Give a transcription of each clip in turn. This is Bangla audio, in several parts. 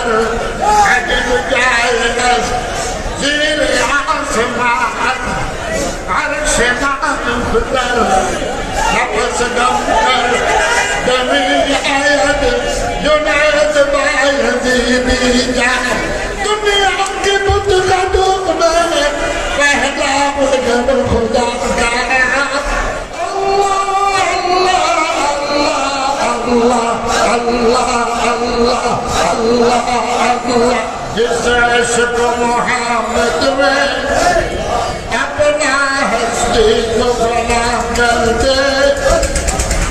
मुख्तर अजब जाएगा ज़ीर आसमान अर्श का मुख्तर नफस गम कर दमी आयत जुनैद बायज़ीदी जा दुनिया के बुत कदम में पहला मुग़ल खुदा का जिस इश्क़ मोहम्मद में अपना हस्ती को बना कर दे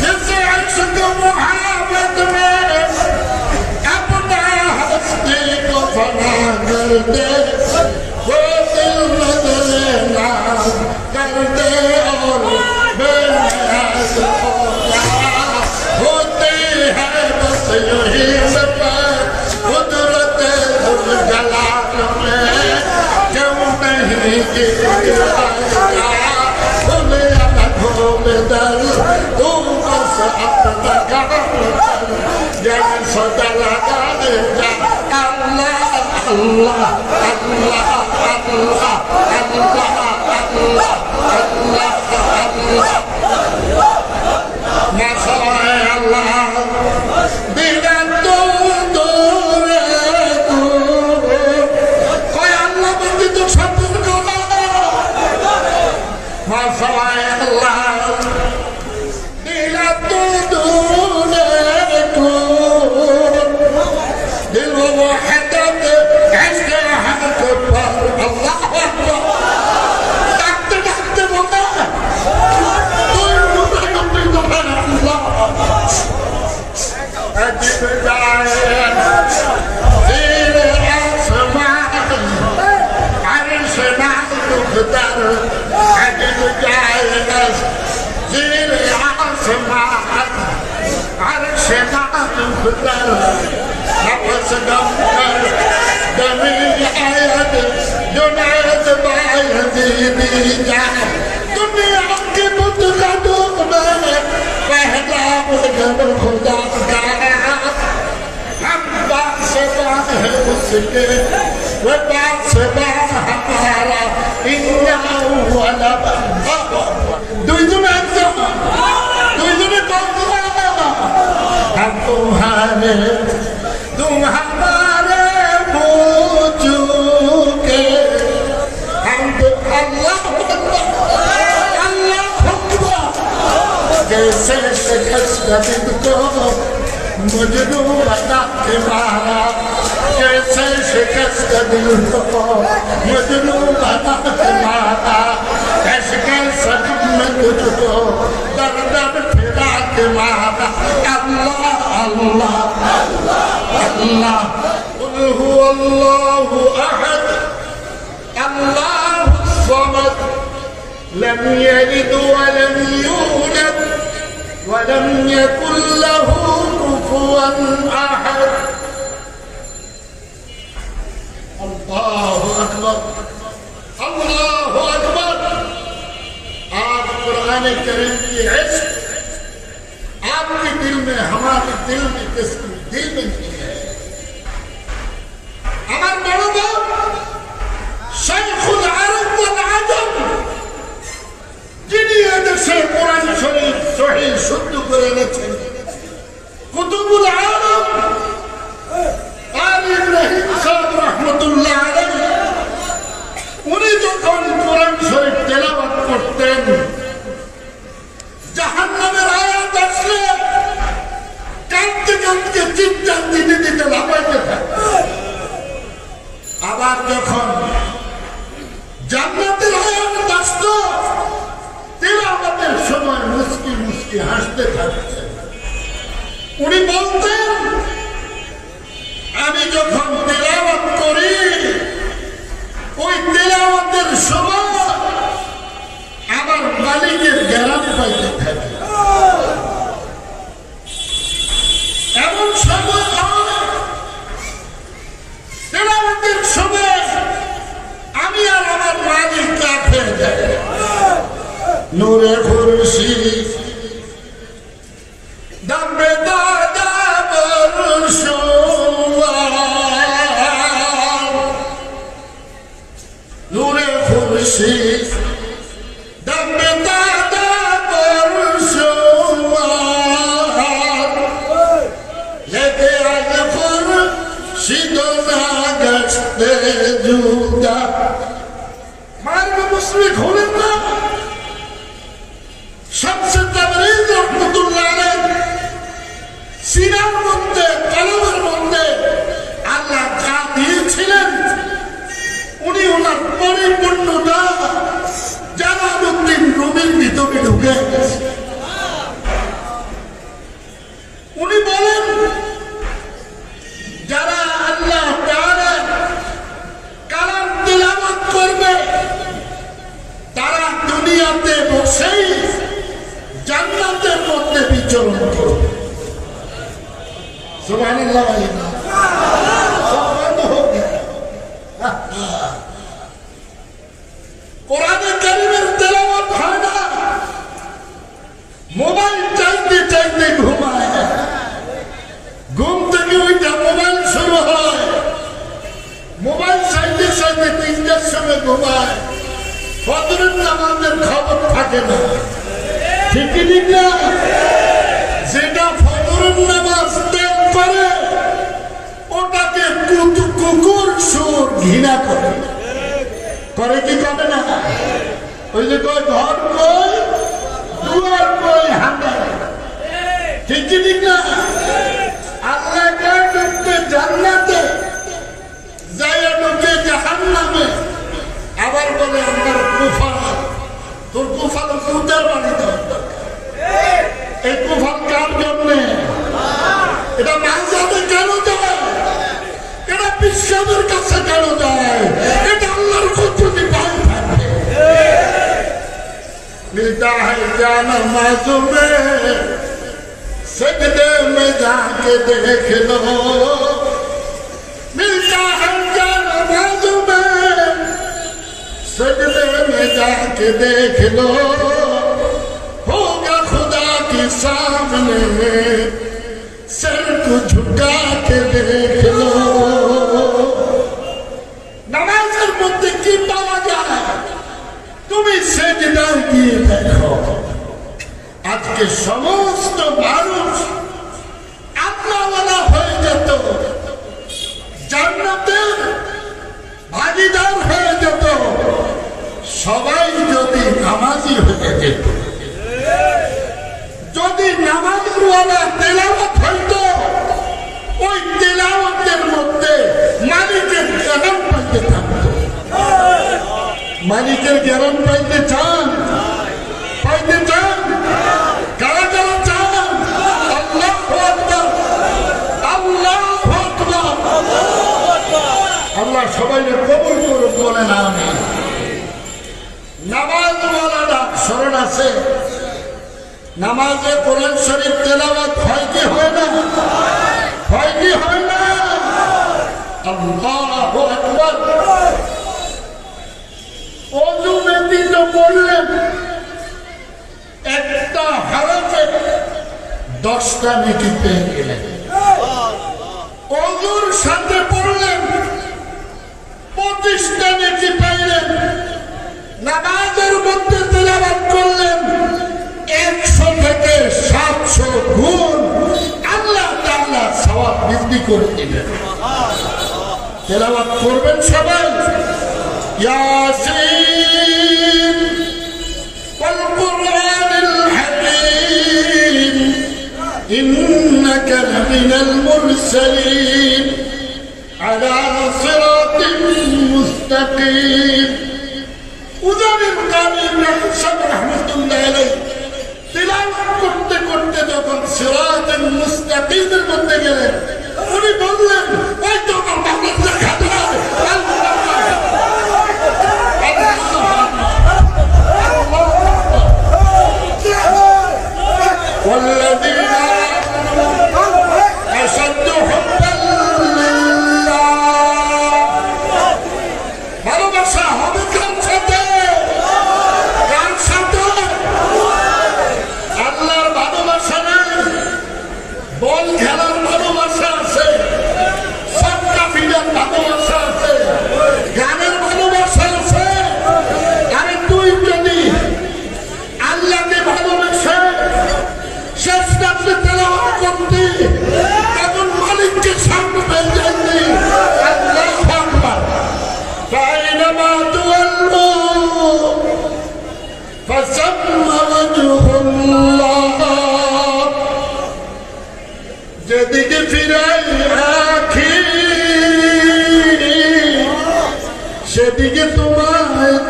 जिस इश्क़ मोहम्मद में अपना हस्ती को बना कर दे वो दिल बदलना कर दे और बेनियाज़ होते हैं बस यूं ही कुदरत जलाल में क्यों नहीं दर तू बस अपना काम जब सदा लगा दे जा अल्लाह अल्लाह अल्लाह अल्लाह अल्लाह अल्लाह अल्लाह अल्लाह मसला अल्लाह बिना तू दूर कोई अल्लाह बंदी तो सब मसला अल्लाह बिना तू दूर दिल वो हदत ऐसे हक पर अल्लाह डॉक्टर डॉक्टर बोलता अजीब जाए ज़ीर आसमान अर्श ना मुख्तर अजीब जाए ज़ीर आसमान अर्श ना मुख्तर नफस गम कर दमी आयत जुनैद बायज़ीदी जा दुनिया के बुत कदम में पहला मुग़ल खुदा का हम बादशाह है उसके वो बादशाह हमारा इन्ना वाला दुइजने हम तुम्हारे तुम हमारे पूछू के हम तो अल्लाह कैसे शिकस्त दिल को मजनू बना के मारा कैसे शिकस्त दिल को मजनू बना के मारा कैसे सदम में तुझको दर दर फिरा के मारा अल्लाह अल्लाह अल्लाह कुल हुवल्लाहु अहद अल्लाहु समद लम यलिद वलम यूलद वलम यकुल लहू कुफुवन अहद अल्लाहु अकबर अल्लाहु अकबर आप कुरान करीम की इश्क आपके दिल में हमारे दिल में किसकी दिल में नहीं है हमारे बड़ों को शेखुल अरब वल अजम যিনি এদেশে কোরআন শরীফ সহিহ শুদ্ধ করে এনেছেন কুতুবুল আলম আলী ইব্রাহিম সাহেব রহমতুল্লাহ আলাইহি উনি যখন কোরআন শরীফ তেলাওয়াত করতেন জাহান্নামের আয়াত আসলে কাঁদতে কাঁদতে চিৎকার দিতে দিতে লাফাইতে থাকতেন আবার যখন জান্নাতের আয়াত আসতো তেলাওয়াতের সময় মুস্কি মুস্কি হাসতে থাকতেন উনি বলতেন আমি যখন তেলাওয়াত করি ওই তেলাওয়াতের সময় আমার মালিকের গ্যারাম পাইতে থাকি এমন সময় তেলাওয়াতের সময় আমি আর আমার মালিক কাঠ হয়ে যাই নূরে খুরশিদ দামে দাদা বরসুয়া শিদনা গস্তে জুদা মারবে মুসলিম হলেন না সবচেয়ে তাবরিজ রহমাতুল্লাহ আলাইহি সিনার মধ্যে কলমের মধ্যে আল্লাহ যা দিয়েছিলেন উনি ওনার পরিপূর্ণতা জালালউদ্দিন রুমির ভিতরে ঢুকে গেছে। উনি বলেন যারা আল্লাহ তাআলা কালাম তিলাওয়াত করবে তারা দুনিয়াতে বসেই জান্নাতের মধ্যে বিচরণ করবে। সুবহানাল্লাহ। কোরআনে কারীমের তেলাওয়াত হয় না, মোবাইল চাইতে চাইতে ঘুমায়, ঘুম থেকে ওইটা মোবাইল শুরু হয়, মোবাইল চাইতে চাইতে 3টার সময় ঘুমায়, ফজরের নামাজের খবর থাকে না। ঠিক ঠিক না? যেটা ফজরের নামাজ ত্যাগ করে ওটাকে কুকুর সুর ঘৃণা করে, করে কি করে না? ওই যে কই ঘর কই দুয়ার কই হাঁটা, ঠিক ঠিক না? আল্লাহ ঢুকতে জান্নাতে যাইয়া ঢুকে জাহান্নামে, আবার বলে আমার কুফার, তোর কুফার কুদের বাড়ি দেওয়ার দরকার। এই কুফার কার জন্যে? এটা মাঝাবে কেন যায়? এটা বিশ্বের কাছে কেন যায়? এটা আল্লাহর কুদরতি পায় থাকে। मिलता है क्या नमाज में सजदे में जाके देख लो, मिलता है क्या नमाज में सजदे में जाके देख लो, होगा खुदा के सामने सर को झुका के देख लो। नमाजेर मध्य की पावा जाए তুমি সেজদায় গিয়ে দেখো। আজকে সমস্ত মানুষ আল্লাহওয়ালা হয়ে যেত, জান্নাতের ভাগীদার হয়ে যেত, সবাই যদি নামাজি হয়ে যেত। যদি নামাজের ওয়ালা তেলাওয়াত হইত, ওই তেলাওয়াতের মধ্যে মালিকের জ্ঞান পাইতে থাকত। মালিকের জ্ঞান পাইতে চান? পাইতে চান? কারা কারা চান? আল্লাহু আকবার, আল্লাহু আকবার। আল্লাহ সবাইকে কবুল করুন, বলেন আমিন। নামাজওয়ালারা স্মরণ আছে, নামাজে কোরআন শরীফ তেলাওয়াত হয় কি হয় না? হয় কি হয় না? আল্লাহু আকবার। ওযু ব্যতীত পড়লেন একটা হরফে 10টা নেকি পেয়ে গেলেন। ওযুর সাথে পড়লেন 25টা নেকি পাইলেন। নামাজের মধ্যে তেলাওয়াত করলেন 100 থেকে 700 গুণ আল্লাহ তাআলা সওয়াব বৃদ্ধি করে দিবেন। তেলাওয়াত করবেন সবাই। ياسين والقرآن الحكيم إنك لمن المرسلين على صراط مستقيم। উজার কারী ইবনে রাহমাতুল্লাহ আলাইহি তিলাওয়াত করতে করতে যখন সিরাতুল মুস্তাকিমের মধ্যে গেলেন, উনি বললেন ওই তো আমার বাংলার দেখা যায়। والذين أشد حبا لله। ভালোবাসা হবে কার সাথে? কার সাথে? আল্লাহর ভালোবাসা নাই, বল খেলার ভালোবাসা আছে, সবকা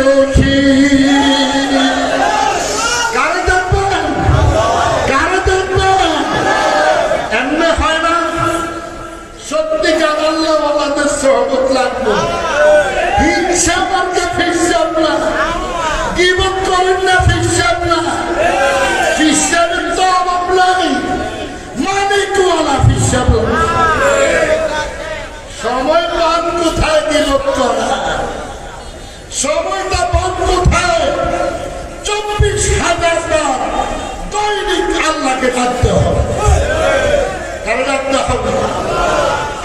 দেখি কারে দেখবেন কারে দেখবেন এমনি হয় না সত্যিকার আল্লাহ ওয়ালাদের সহবত লাগবে হিংসা মার্কে ফিরসাব না গীবত করেন না ফিরসাব না ফিরসাবের তো অভাব নাই মানিকওয়ালা ফিরসাব সময় পান কোথায় গীবত করা সময়টা পান কোথায় 24,000 বার দৈনিক আল্লাহকে ডাকতে হবে কারণ ডাকতে হবে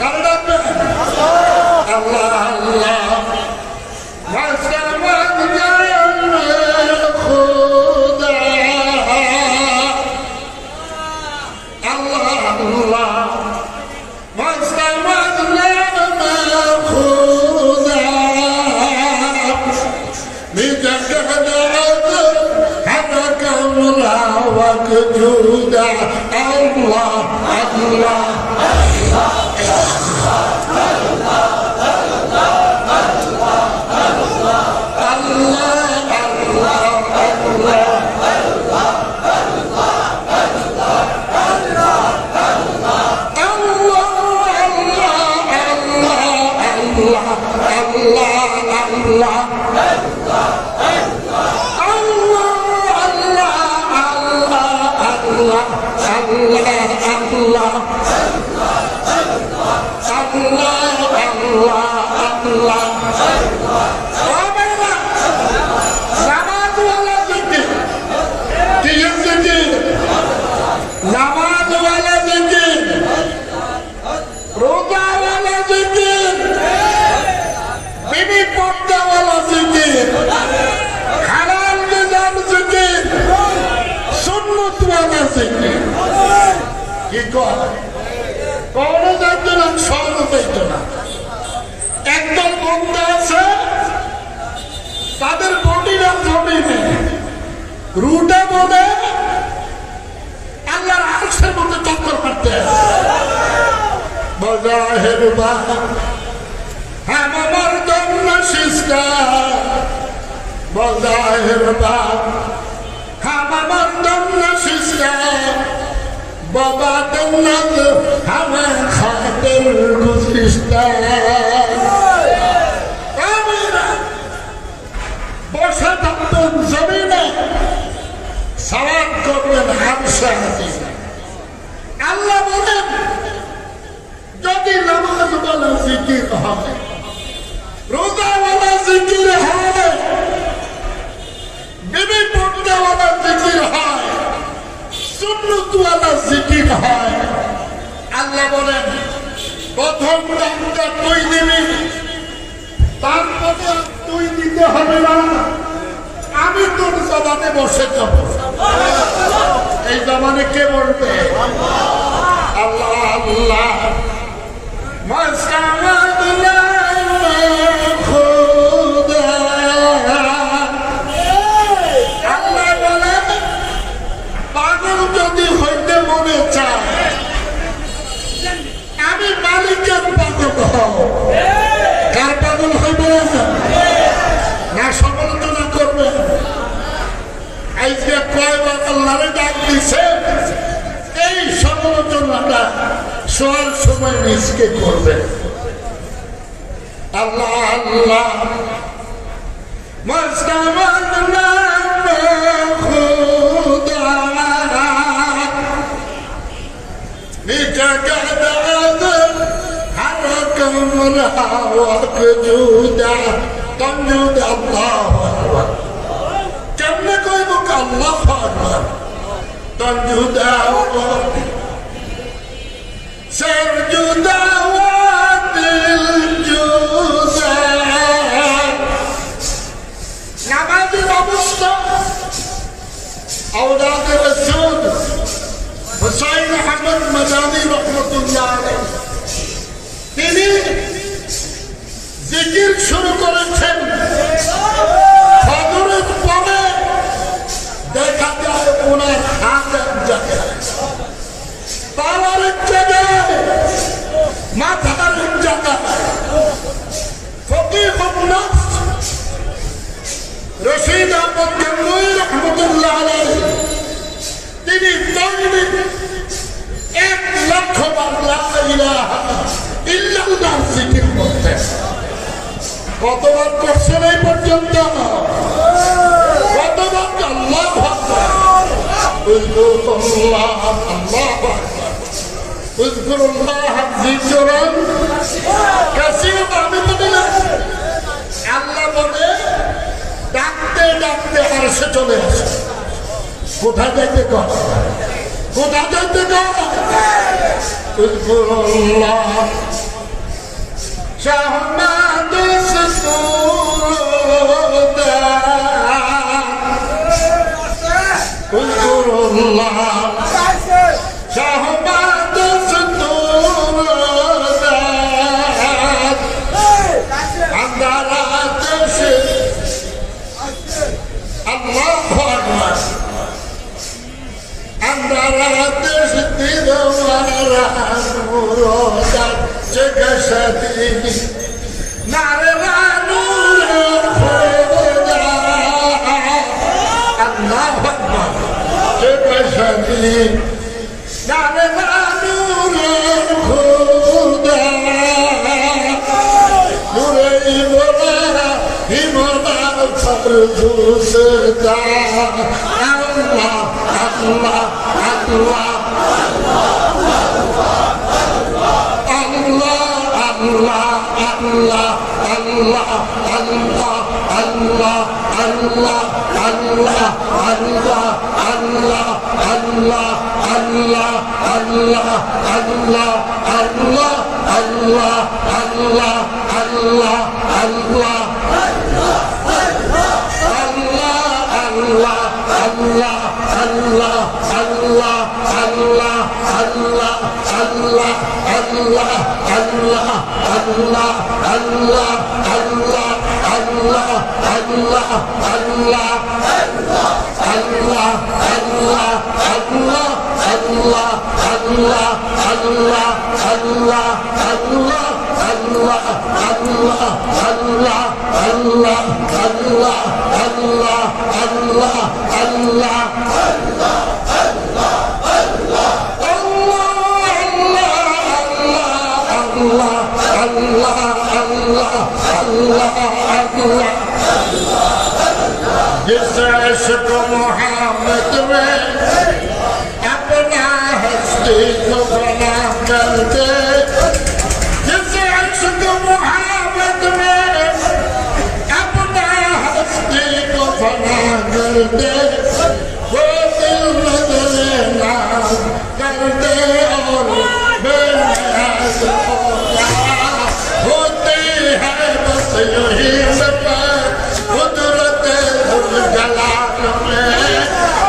কারণ ডাকবে আল্লাহ আল্লাহ وجودا الله الله একদম বন্ধু আছে তাদের বডিরা জমিনে রুটা বলে আল্লাহর আরশের মধ্যে চক্কর কাটতে বজাহের বা আমার জন্য শিষ্টা বজাহের বা আমার জন্য শিষ্টা বাবা দন্নাত আমার খাতের গুজিস্তা বসে থাকতেন জমিনে সালাত করবেন হামসা হাতি আল্লাহ বলেন যদি নামাজ বলা জিকির হবে রোজা বলা জিকির হয় বিবি পর্দাওয়ালা জিকির হয় সুন্নতওয়ালা জিকির হয় আল্লাহ বলেন প্রথম দামটা তুই দিবি তারপরে তুই দিতে হবে না আমি তোর জবানে বসে যাব এই জবানে কে বলবে আল্লাহ আল্লাহ আল্লাহ বলে পাগল যদি হইতে মনে চায় আমি মালিকের পাগল হব কার পাগল হইবে না সমালোচনা করবে আজকে কয়বার আল্লাহরে ডাক দিছে এই সমালোচনাটা শোয়ার সময় নিজকে করবে আল্লাহ আল্লাহ কেমনে কইব আল্লাহ তঞ্জুদা سرجدا وبالجوزا نماذج أبوستا أولاد الرسول حسين أحمد مداني رحمة الله عليه তিনি জিকির শুরু করেছেন ফজরের পরে দেখা যায় ওনার হাত এক জায়গায় পাওয়ার এক জায়গায় মাথার এক জায়গায় ফকিহুন নাফস কতবার করছেন এই পর্যন্ত? কতবার? আল্লাহ আকবার। উযকুরুল্লাহ, আল্লাহ আকবার। উযকুরুল্লাহ যিকরান কাসীরান। আমি বলি না, আল্লাহ বলে ডাকতে ডাকতে আরশে চলে আসে। কোথায় যাইতে কর? কোথায় যাইতে কর? উযকুরুল্লাহ শাহমাদ সুরুদা। উযকুরুল্লাহ শাহমাদ সুরুদা। আন্দারাত সে আল্লাহু আকবার। আন্দারাত সে দিলওয়ারা মুরাদা জগশতি নারে নূর খোদা। আল্লাহু আকবার। জগশতি নারে নূর খোদা। নূরে ইব্রাহিম ফরজুসতা। আল্লাহ আল্লাহ আল্লাহ Allah, Allah, Allah, Allah, Allah, Allah, Allah, Allah, Allah, Allah, Allah, Allah, Allah, Allah, Allah, Allah, Allah. जिस इश्क मोहम्मद में अपना हस्ती को बना कर दे। जिस इश्क मोहम्मद में अपना हस्ती को बना कर दे। वो दिल नजरे नाज कर दे और बेनियाज होती है बस यही कुदरत जलाल में।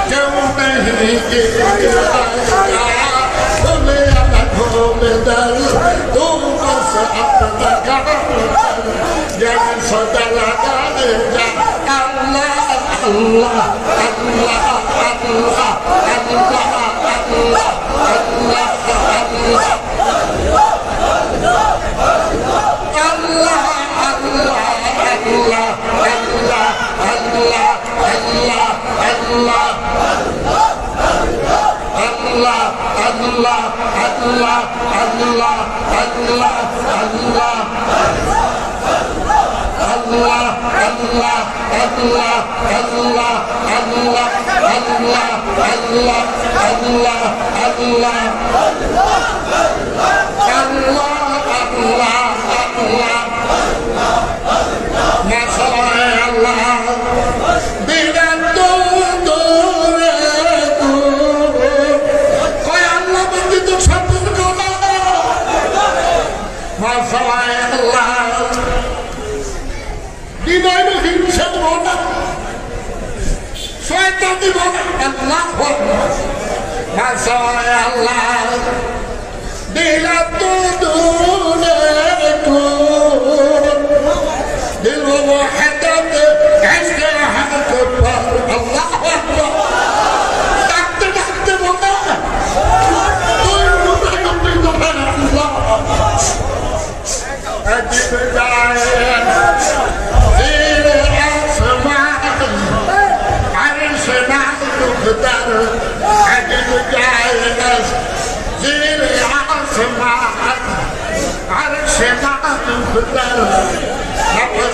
क्यों नहीं दर तू बस अपना काम जब सदा लगा दे जा। अल्लाह अल्लाह अल्लाह अल्लाह अल्लाह अल्लाह अल्लाह